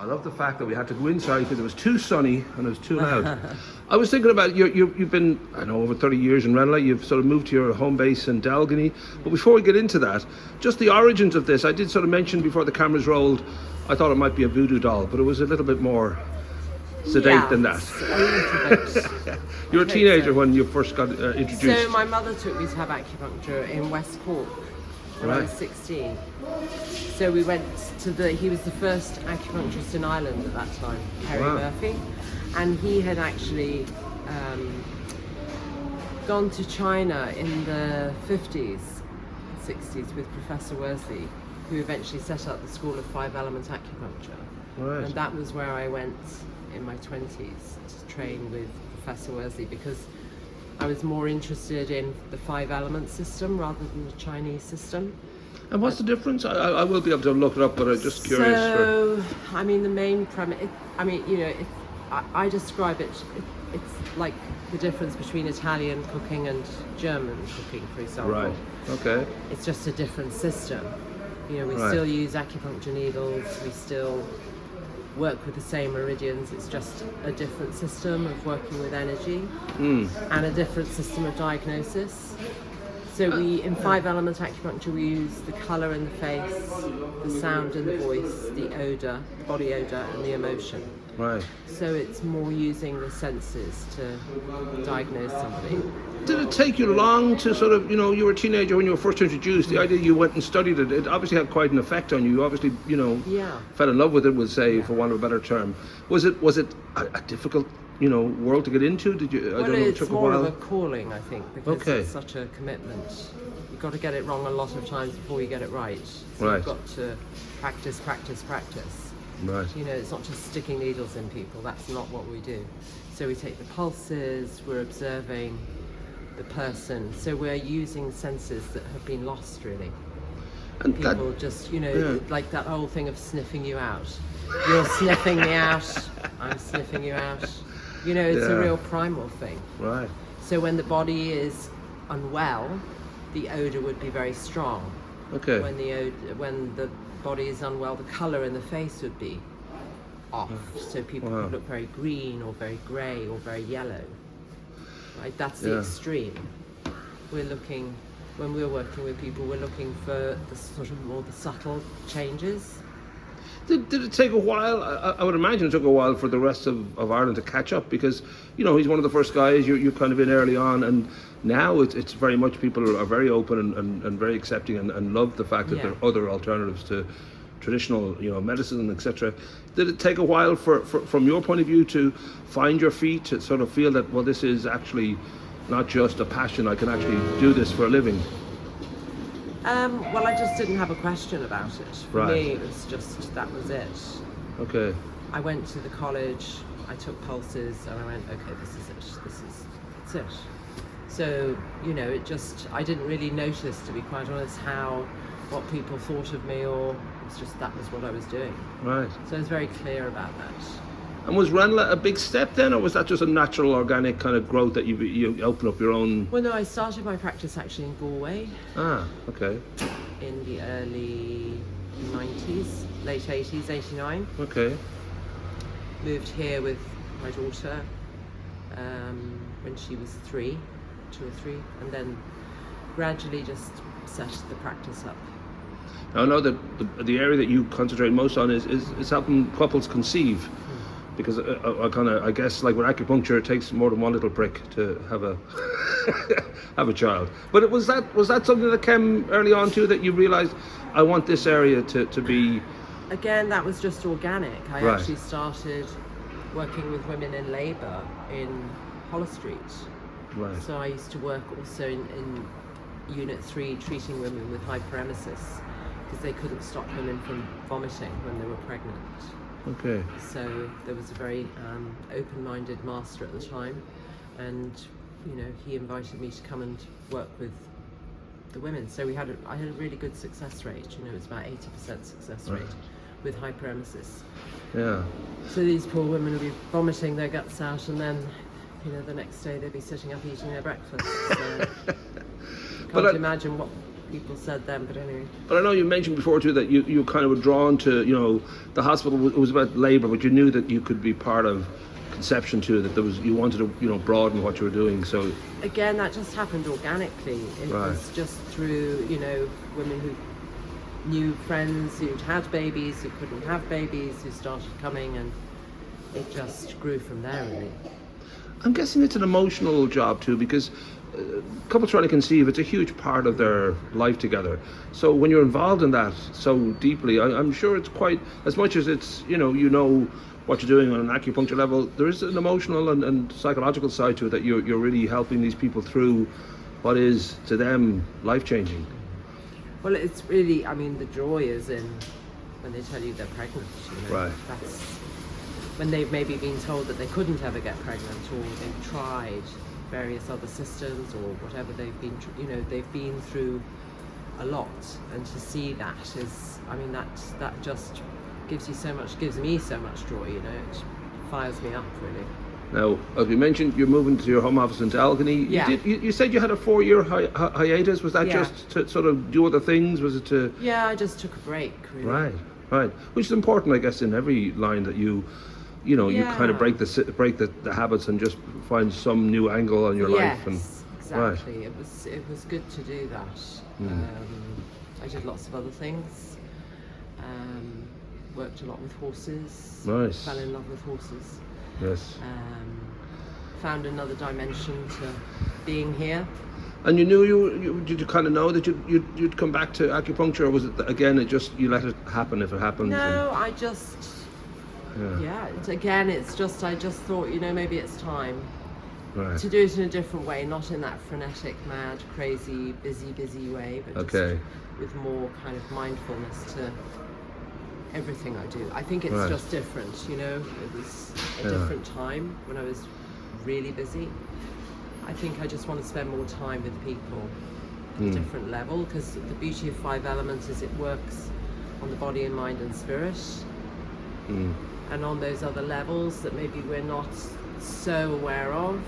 I love the fact that we had to go inside because it was too sunny and it was too loud. I was thinking about you've been, I know, over 30 years in Ranelagh. You've sort of moved to your home base in Delgany. But before we get into that, just the origins of this. I did sort of mention before the cameras rolled, I thought it might be a voodoo doll, but it was a little bit more sedate than that. A little bit. You were a teenager when you first got introduced. So my mother took me to have acupuncture in West Cork when I was 16. So we went to he was the first acupuncturist in Ireland at that time, Harry Murphy, and he had actually gone to China in the 50s, 60s with Professor Worsley, who eventually set up the School of Five Element Acupuncture. Right. And that was where I went in my 20s to train with Professor Worsley, because I was more interested in the five element system rather than the Chinese system. And what's the difference? I will be able to look it up, but I'm just curious. So, I mean, the main premise, I describe it, it's like the difference between Italian cooking and German cooking, for example. Right, okay. It's just a different system. You know, we still use acupuncture needles, we still work with the same meridians. It's just a different system of working with energy and a different system of diagnosis. So in five element acupuncture, we use the colour in the face, the sound in the voice, the odour, body odour, and the emotion. Right. So it's more using the senses to diagnose somebody. Did it take you long to sort of, you were a teenager when you were first introduced, the idea you went and studied it, it obviously had quite an effect on you. You obviously, fell in love with it, we'll say, for want of a better term. Was it a difficult, world to get into? Did you, I don't know, it took a while? It's more of a calling, I think, because it's such a commitment. You've got to get it wrong a lot of times before you get it right. So you've got to practice. Right. It's not just sticking needles in people. That's not what we do. So we take the pulses, we're observing the person. So we're using senses that have been lost, really. And people just, like that whole thing of sniffing you out. You're sniffing me out, I'm sniffing you out. It's a real primal thing. Right. So when the body is unwell, the odour would be very strong. Okay. When the body is unwell, the colour in the face would be off. So people could look very green or very grey or very yellow. Right? That's the extreme. When we're working with people, we're looking for the sort of more the subtle changes. Did it take a while? I would imagine it took a while for the rest of Ireland to catch up, because he's one of the first guys, you're kind of in early on, and now it's very much, people are very open and very accepting and love the fact that there are other alternatives to traditional medicine, etc. Did it take a while from your point of view to find your feet, to sort of feel that, well, this is actually not just a passion, I can actually do this for a living? Well, I just didn't have a question about it. For me, it was just, that was it. Okay. I went to the college, I took pulses, and I went, okay, this is it. That's it. So, I didn't really notice, to be quite honest, what people thought of me, or it's just that was what I was doing. Right. So I was very clear about that. And was Ranelagh a big step then, or was that just a natural, organic kind of growth that you open up your own? Well, no, I started my practice actually in Galway. Ah, okay. In the early 90s, late 80s, 89. Okay. Moved here with my daughter when she was 2 or 3, and then gradually just set the practice up. Now, I know that the area that you concentrate most on is helping couples conceive. Because I guess, like with acupuncture, it takes more than one little prick to have a child. But was that something that came early on too, that you realised, I want this area to be? Again, that was just organic. I actually started working with women in labour in Holles Street. Right. So I used to work also in Unit 3, treating women with hyperemesis, because they couldn't stop women from vomiting when they were pregnant. Okay. So there was a very open-minded master at the time, and he invited me to come and work with the women. So I had a really good success rate. It was about 80% success rate with hyperemesis. Yeah. So these poor women would be vomiting their guts out, and then the next day they'd be sitting up eating their breakfast. So can't imagine what people said then, but anyway. But I know you mentioned before too that you kind of were drawn to, you know, the hospital. It was about labour, but you knew that you could be part of conception too. That there was, you wanted to, you know, broaden what you were doing. So again, that just happened organically. It was just through, you know, women who knew friends who'd had babies, who couldn't have babies, who started coming, and it just grew from there, really. I'm guessing it's an emotional job too, because couples trying to conceive, it's a huge part of their life together. So when you're involved in that so deeply, I'm sure it's quite, as much as it's, you know what you're doing on an acupuncture level, there is an emotional and psychological side to it, that you're really helping these people through what is to them life-changing. Well, it's really, I mean, the joy is in when they tell you they're pregnant, you know. Right. That's when they've maybe been told that they couldn't ever get pregnant, or they've tried various other systems, or whatever they've been, you know, they've been through a lot, and to see that is, I mean, that just gives me so much joy, you know. It fires me up, really. Now, as we mentioned, you're moving to your home office in Delgany. Yeah. You said you had a 4-year hiatus. Was that just to sort of do other things? Was it to... Yeah, I just took a break, really. Right. Which is important, I guess, in every line, that you kind of break the habits and just find some new angle on your life. And exactly. Right. It was good to do that. I did lots of other things. Worked a lot with horses. Nice. Fell in love with horses. Yes. Found another dimension to being here. And you knew did you kind of know that you'd come back to acupuncture, or was it again you let it happen if it happens? No, I just it's just I just thought, you know, maybe it's time to do it in a different way, not in that frenetic, mad, crazy, busy way, but just with more kind of mindfulness to everything I do. I think it's just different, you know. It was a different time when I was really busy. I think I just want to spend more time with people at a different level, because the beauty of 5 elements is it works on the body and mind and spirit, and on those other levels that maybe we're not so aware of.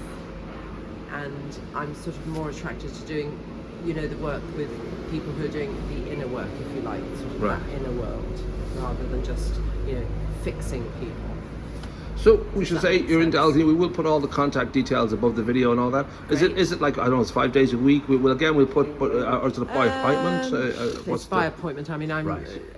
And I'm sort of more attracted to doing, you know, the work with people who are doing the inner work, if you like, sort of that inner world, rather than just, you know, fixing people. So we should say you're in Delgany. We will put all the contact details above the video and all that. Is it like, I don't know, it's 5 days a week? We'll put or is it by appointment? It's by appointment. I mean,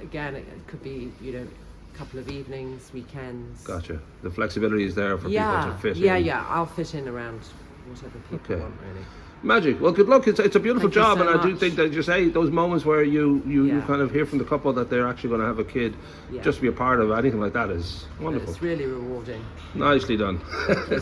again, it could be, you know, a couple of evenings, weekends. Gotcha. The flexibility is there for people to fit in. Yeah. I'll fit in around whatever people want, really. Magic. Well, good luck. It's a beautiful job, so and I do much. think that, you say, those moments where you kind of hear from the couple that they're actually going to have a kid, just to be a part of anything like that is wonderful. It's really rewarding. Nicely done.